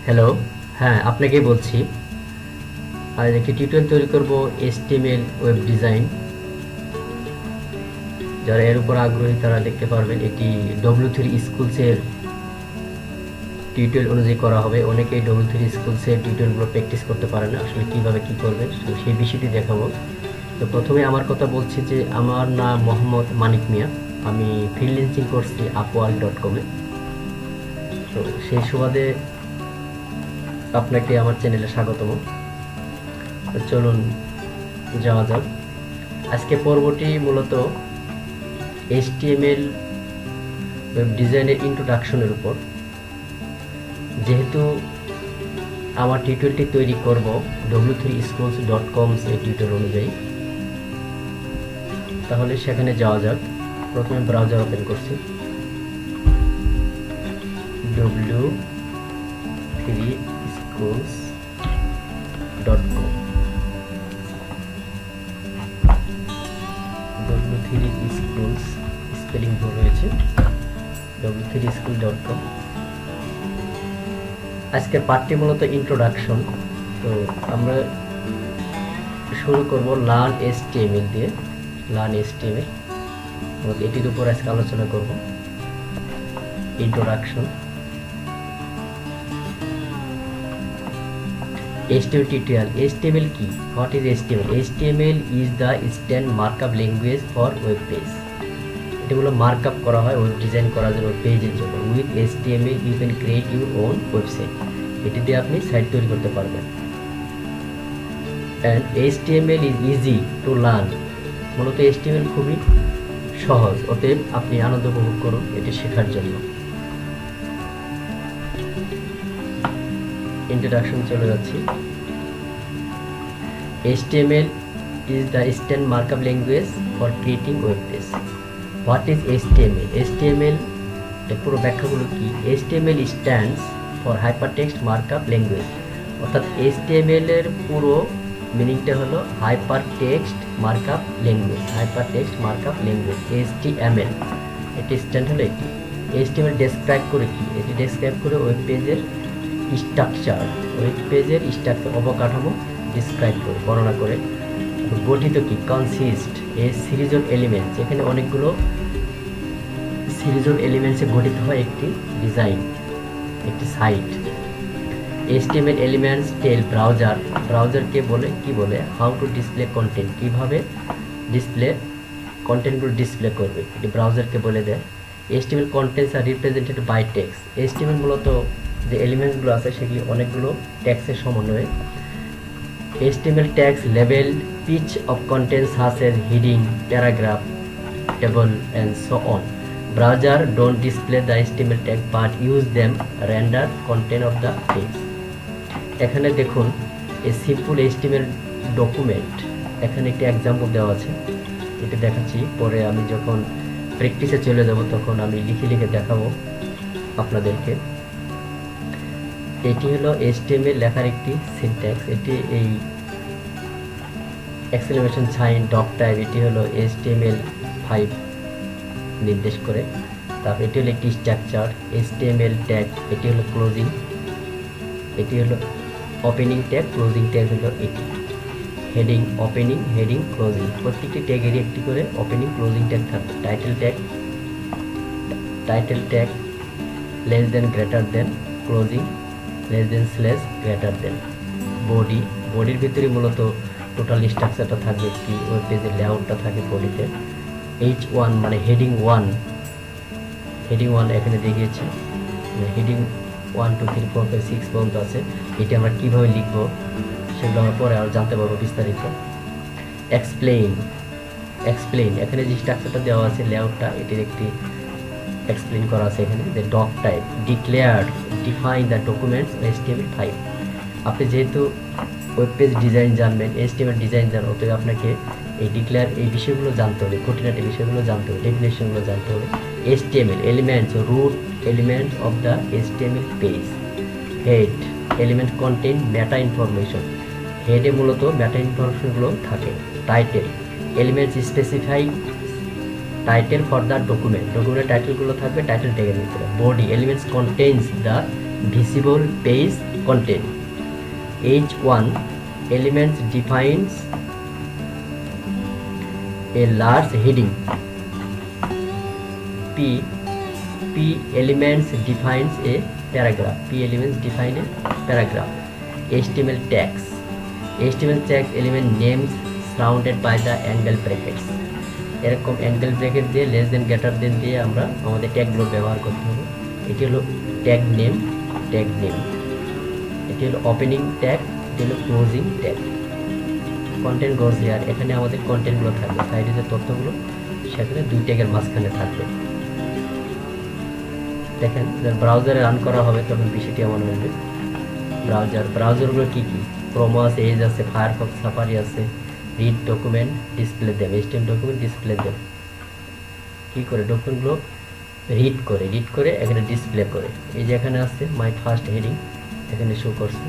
Hello, হ্যাঁ আপনাকেই বলছি। আজ একটি টিউটোরিয়াল তৈরি করব HTML ওয়েব ডিজাইন। যারা এর উপর আগ্রহী তারা দেখতে পারবেন। এটি W3 স্কুলসের টিউটোরিয়াল অনুযায়ী করা হবে। অনেকেই W3 স্কুলসের টিউটোরিয়ালগুলো প্র্যাকটিস করতে পারে না, আসলে কীভাবে কী করবে, তো সেই বিষয়টি দেখাবো। তো প্রথমে আমার কথা বলছি যে আমার নাম মোহাম্মদ মানিক মিয়া। আমি ফ্রিল্যান্সিং করছি upwork.com-এ। তো সেই সুবাদে আপনাকে আমার চ্যানেলে স্বাগতম। তো চলুন যাওয়া যাক। আজকে পর্বটি মূলত HTML ওয়েব ডিজাইনের ইন্ট্রোডাকশনের উপর। যেহেতু আমার টিউটোরিয়ালটি তৈরি করব w3schools.com এর টিউটোরিয়াল অনুযায়ী, তাহলে সেখানে যাওয়া যাক। প্রথমে ব্রাউজার ওপেন করছি, w3schools.com। W3 schools স্পেলিং ভুল হয়েছে, w3school.com। আজকের পাঠটি মূলত ইন্ট্রোডাকশন। তো আমরা শুরু করব লার্ন HTML দিয়ে। লার্ন HTML মূলত এটির উপর আজকে আলোচনা করব। ইন্ট্রোডাকশন। HTML tutorial. HTML কি? What is HTML? HTML is the standard markup language for web page. এটা হলো মার্কআপ করা হয় ওয়েব ডিজাইন করার জন্য, পেজের জন্য। With HTML you can create your own website. এটি দিয়ে আপনি সাইট তৈরি করতে পারবেন। and HTML is easy to learn. মূলত HTML খুবই সহজ, অতএব আপনি আনন্দ উপভোগ করুন এটি শেখার জন্য। ইন্ট্রোডাকশন চলে যাচ্ছি। HTML is the standard markup language for creating web page. What is HTML? HTML এর পুরো ব্যাখ্যাগুলো কি? HTML stands for hypertext markup language। অর্থাৎ HTML এর পুরো মিনিংটা হলো hypertext markup language। hypertext markup language HTML, এটি স্ট্যান্ড হলো এটি। HTML ডেসক্রাইব করে কি? এটি ডেসক্রাইব করে ওয়েব পেজের স্ট্রাকচার, ওয়েব পেজের স্ট্রাকচার, অবকাঠামো ডিসক্রাইব করে, বর্ণনা করে। গঠিত কি? Consist A series of elements. এখানে অনেকগুলো সিরিজ অফ এলিমেন্টসে গঠিত হয় একটি ডিজাইন, একটি site. HTML elements tell browser, ব্রাউজারকে বলে কি বলে হাউ টু ডিসপ্লে কন্টেন্ট, কীভাবে ডিসপ্লে কন্টেন্টগুলো ডিসপ্লে করবে, এটি ব্রাউজারকে বলে দেয়। HTML contents are represented by text. HTML মূলত যে এলিমেন্টসগুলো আছে সেগুলি অনেকগুলো ট্যাক্সের সমন্বয়ে। HTML tags label piece of content such as heading, paragraph, table and so on. Browser don't display the HTML tag but use them render content of the page. এখানে দেখুন এই সিম্পল HTML ডকুমেন্ট, এখানে একটি example দেওয়া আছে, এটি দেখাচ্ছি। পরে আমি যখন প্র্যাকটিসে চলে যাব তখন আমি লিখে লিখে দেখাবো আপনাদেরকে। এটি হলো HTML লেখার একটি সিনট্যাক্স। এটি এই এক্সক্লেমেশন সাইন, ডক টাইপ, এটি হলো HTML5 নির্দেশ করে। তারপর এটি হলো একটি স্ট্রাকচার HTML ট্যাগ, এটি হলো ক্লোজিং, এটি হলো ওপেনিং ট্যাগ, ক্লোজিং ট্যাগ হলো এটি। হেডিং, ওপেনিং, হেডিং, ক্লোজিং, প্রত্যেকটি ট্যাগেরই একটি করে ওপেনিং ক্লোজিং ট্যাগ থাকবে। Title tag, title tag less than greater than, closing less than slash greater than. Body, বডির ভিতরে মূলত টোটাল স্ট্রাকচারটা থাকবে, একটি ওয়েব পেজের লেআউটটা থাকে বডিতে। H1 মানে হেডিং 1, হেডিং 1 এখানে দেখিয়েছি। হেডিং 1 2 3 4 5 6 পর্যন্ত আছে। এটি আমরা কীভাবে লিখবো সেগুলো আমরা পরে আরও জানতে পারবো বিস্তারিত। এক্সপ্লেইন, এক্সপ্লেইন এখানে যে স্ট্রাকচারটা দেওয়া আছে লেআউটটা, এটির একটি এক্সপ্লেইন করা আছে এখানে। যে doc type, declare, define the documents HTML5। আপনি যেহেতু ওয়েব পেজ ডিজাইন জানবেন, HTML ডিজাইন জানেন, অতএব আপনাকে এই ডিক্লেয়ার, এই বিষয়গুলো জানতে হবে, খুঁটিনাটি বিষয়গুলো জানতে হবে, ডেফিনেশনগুলো জানতে হবে। HTML elements, root element of the HTML page. Head, element content meta information, হেডে মূলত মেটা ইনফরমেশনগুলো থাকে। Title, elements specify title for the document, ডকুমেন্টের টাইটেলগুলো থাকবে টাইটেল ট্যাগের ভিতরে। Body, elements contains the visible page contain. H1 elements defines a large heading. P elements defines a paragraph. P elements define a paragraph. HTML tags. HTML tags element names surrounded by the angle brackets. এরকম angle bracket দিয়ে less than greater than দিয়ে আমরা আমাদের ট্যাগগুলো ব্যবহার করতে হবে। এটি হলো ট্যাগ নেম, এটি হলো ওপেনিং ট্যাগ, এটি হলো closing tag. Content goes here, এখানে আমাদের কন্টেন্টগুলো থাকবে, সাইডে যে তথ্যগুলো সেখানে দুই ট্যাগের মাঝখানে থাকবে। দেখেন ব্রাউজারে রান করা হবে তখন বিষয়টি এমন হবে। ব্রাউজারগুলো কী কী? ক্রোম আছে, এজ আছে, ফায়ারফক্স, সাফারি আছে। Read document, display them, HTML document display them. কী করে? ডকুমেন্টগুলো রিড করে এখানে ডিসপ্লে করে। এই যে এখানে আছে মাই ফার্স্ট হেডিং, এখানে শো করছে।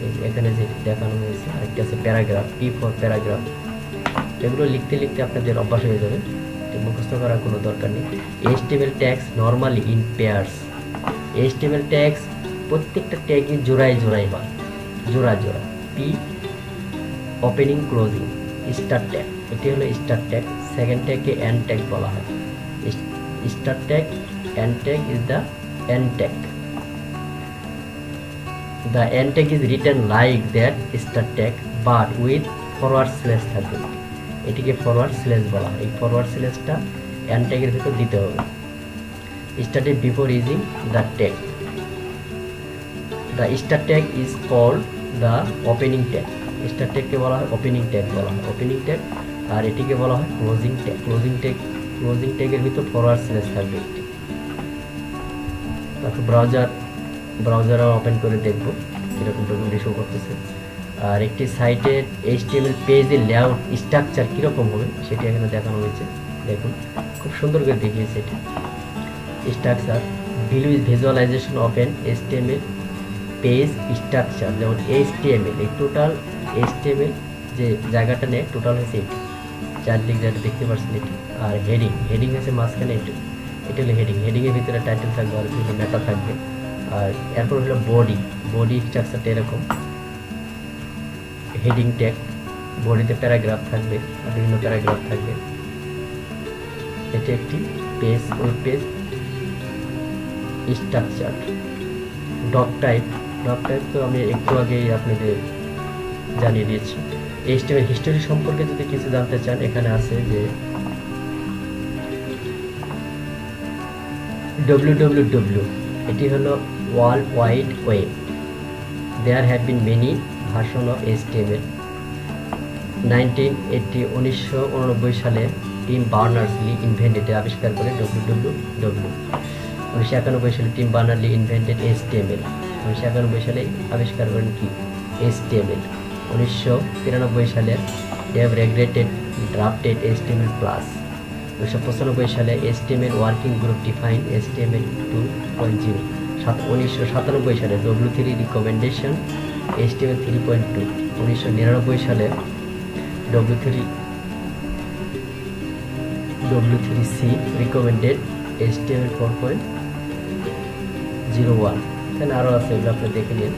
এই যে এখানে যে দেখানো হয়েছে, আরেকটা আছে প্যারাগ্রাফ, P ফর প্যারাগ্রাফ। এগুলো লিখতে লিখতে আপনাদের অভ্যাস হয়ে যাবে, মুখস্থ করার কোনো দরকার নেই। HTML tags normally in pairs. HTML tags প্রত্যেকটা ট্যাগই জোড়ায় হয়, জোড়া। P opening closing. Start tag, এটি হলো স্টার্ট ট্যাগ। সেকেন্ড ট্যাগকে এন্ড ট্যাগ বলা হয়। Start tag, end tag is the end tag. The end tag is written like that start tag but with forward slash থাকবে। এটিকে forward slash বলা হয়। এই ফরওয়ার্ড স্ল্যাশটা এন্ড ট্যাগের ভিতর দিতে হবে। Started before using the tag. The start tag is called the opening tag. Start ট্যাগকে বলা হয় ওপেনিং ট্যাগ বলা হয়, ওপেনিং ট্যাগ। আর এটিকে বলা হয় ক্লোজিং ট্যাগ। ক্লোজিং ট্যাগের ভিতর ফরওয়ার্ড স্ল্যাশ থাকবে একটি। তারপর ব্রাউজার ওপেন করে দেখব কীরকম ডকুমেন্ট শো করতেছে। আর একটি সাইটের HTML পেজের লেআউট স্ট্রাকচার কীরকম হবে সেটি এখানে দেখানো হয়েছে। দেখুন খুব সুন্দর করে দেখিয়েছে এটি। Structure visualisation of an HTML page structure, যেমন HTML, এই টোটাল HTML যে জায়গাটা নেয় টোটাল হয়েছে এটি, চারদিক যেটা দেখতে পাচ্ছেন এটি। আর হেডিং হচ্ছে মাঝখানে এটি হলো হেডিংয়ের ভিতরে টাইটেল থাকবে আর বিভিন্ন মেটা থাকবে। আর এরপর হলো বডি স্ট্রাকচারটা এরকম। হেডিং ট্যাগ, বডিতে প্যারাগ্রাফ থাকবে আর বিভিন্ন প্যারাগ্রাফ থাকবে। এটি একটি web page structure. Doc type তো আমি একটু আগেই আপনাদের জানিয়ে দিয়েছি। HTML হিস্টোরি সম্পর্কে যদি কিছু জানতে চান, এখানে আছে যে www, এটি হলো world wide web. There have been many version of HTML। 1989 সালে টিম বার্নার্স-লি ইনভেন্টেড, আবিষ্কার করে www। 1991 সালে টিম বার্নার্স-লি ইনভেন্টেড HTML। 1991 সালে আবিষ্কার করেন কি? HTML। 1993 সালে ডেভ রেগ্রেটেড ড্রাফটেড HTML+। 1995 সালে HTML working group define HTML 2.0। 1997 সালে W3 রিকমেন্ডেশন HTML 3.2। 1999 সালে W3C রিকমেন্ডেড HTML 4.01। এখানে আরও আছে, এগুলো আপনি দেখে নিন,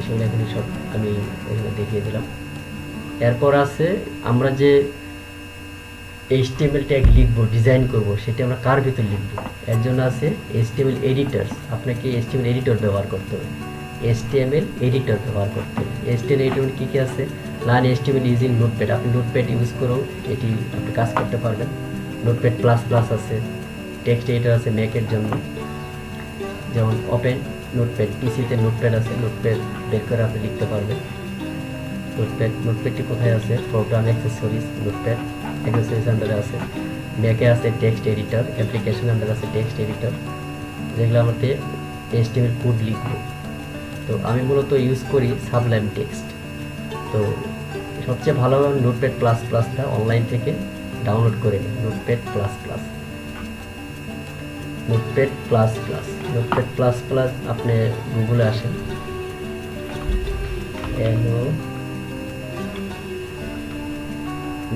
সেগুলো এখানে সব আমি এখানে দেখিয়ে দিলাম। এরপর আছে আমরা যে HTML ট্যাগ লিখবো, ডিজাইন করব, সেটা আমরা কার ভিতর লিখবো? এর জন্য আছে HTML এডিটরস। আপনাকে HTML এডিটর ব্যবহার করতে হবে। HTML এডিটর ব্যবহার করতে হবে। HTML এডিটর কী কী আছে? Learn HTML using notepad. আপনি নোটপ্যাড ইউজ করেও এটি আপনি কাজ করতে পারবেন। নোটপ্যাড প্লাস আছে। টেক্সট এডিটর আছে ম্যাকের জন্য, যেমন ওপেন নোটপ্যাড। পিসিতে নোটপ্যাড আছে, নোটপ্যাড বের করে আপনি লিখতে পারবেন। নোটপ্যাডটি কোথায় আছে? প্রোগ্রাম অ্যাক্সেসরিজ, নোটপ্যাড অ্যাক্সেসরিজ আন্ডারে আছে। ম্যাকে আছে টেক্সট এডিটর, অ্যাপ্লিকেশন আন্ডারে আছে টেক্সট এডিটর, যেগুলো আমাদের HTML কোড লিখবো। তো আমি মূলত ইউজ করি সাবলাইম টেক্সট। তো সবচেয়ে ভালো হবে নোটপ্যাড প্লাসটা অনলাইন থেকে ডাউনলোড করে নিন। নোটপ্যাড প্লাস আপনি গুগলে আসেন,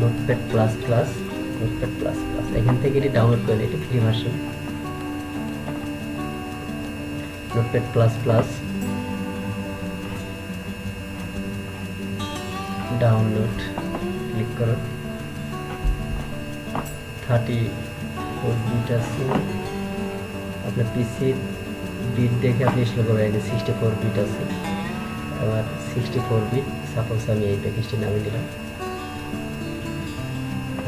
নোটপ্যাড প্লাস এখান থেকে এটি ডাউনলোড করে নিন। এটি free version. Notepad plus download click করুন। 34 বিট আছে, আপনার পিসির বিট দেখে আপনি স্লো করবেন। 64 বিট আছে, আবার 64 বিট। সাপোজ আমি এই প্যাকেজটি নামিয়ে দিলাম,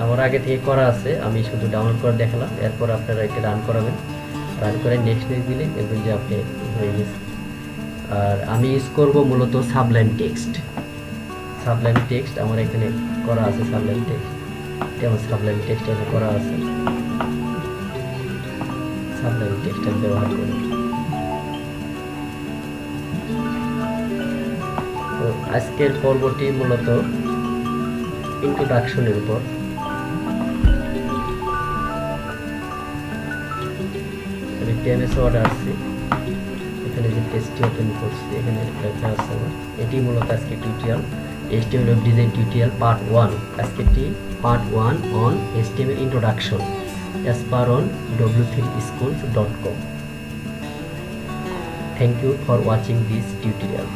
আমার আগে থেকে করা আছে, আমি শুধু ডাউনলোড করে দেখালাম। এরপর আপনারা এটা রান করাবেন, রান করে নেক্সট দিলে দেখবেন যে আপনি হয়ে গেছে। আর আমি ইউজ করব মূলত সাবলাইম টেক্সট। সাবলাইম টেক্সট আমার এখানে করা আছে। সাবলাইম টেক্সট যেমন সাবলাইম টেক্সট এখানে করা আছে, সাবলাইম টেক্সট আমি ব্যবহার করি। তো আজকের পর্বটি মূলত ইন্ট্রোডাকশনের উপর। আমি টিএমএস অর্ডার আসছি, এখানে যে টেস্টটি ওপেন করছি, এখানে লেখা আছে আমার। এটি মূলত আজকে tutorial HTML web design tutorial part 1। আজকেরটি part 1 on HTML introduction as per on w3schools.com. Thank you for watching this tutorial.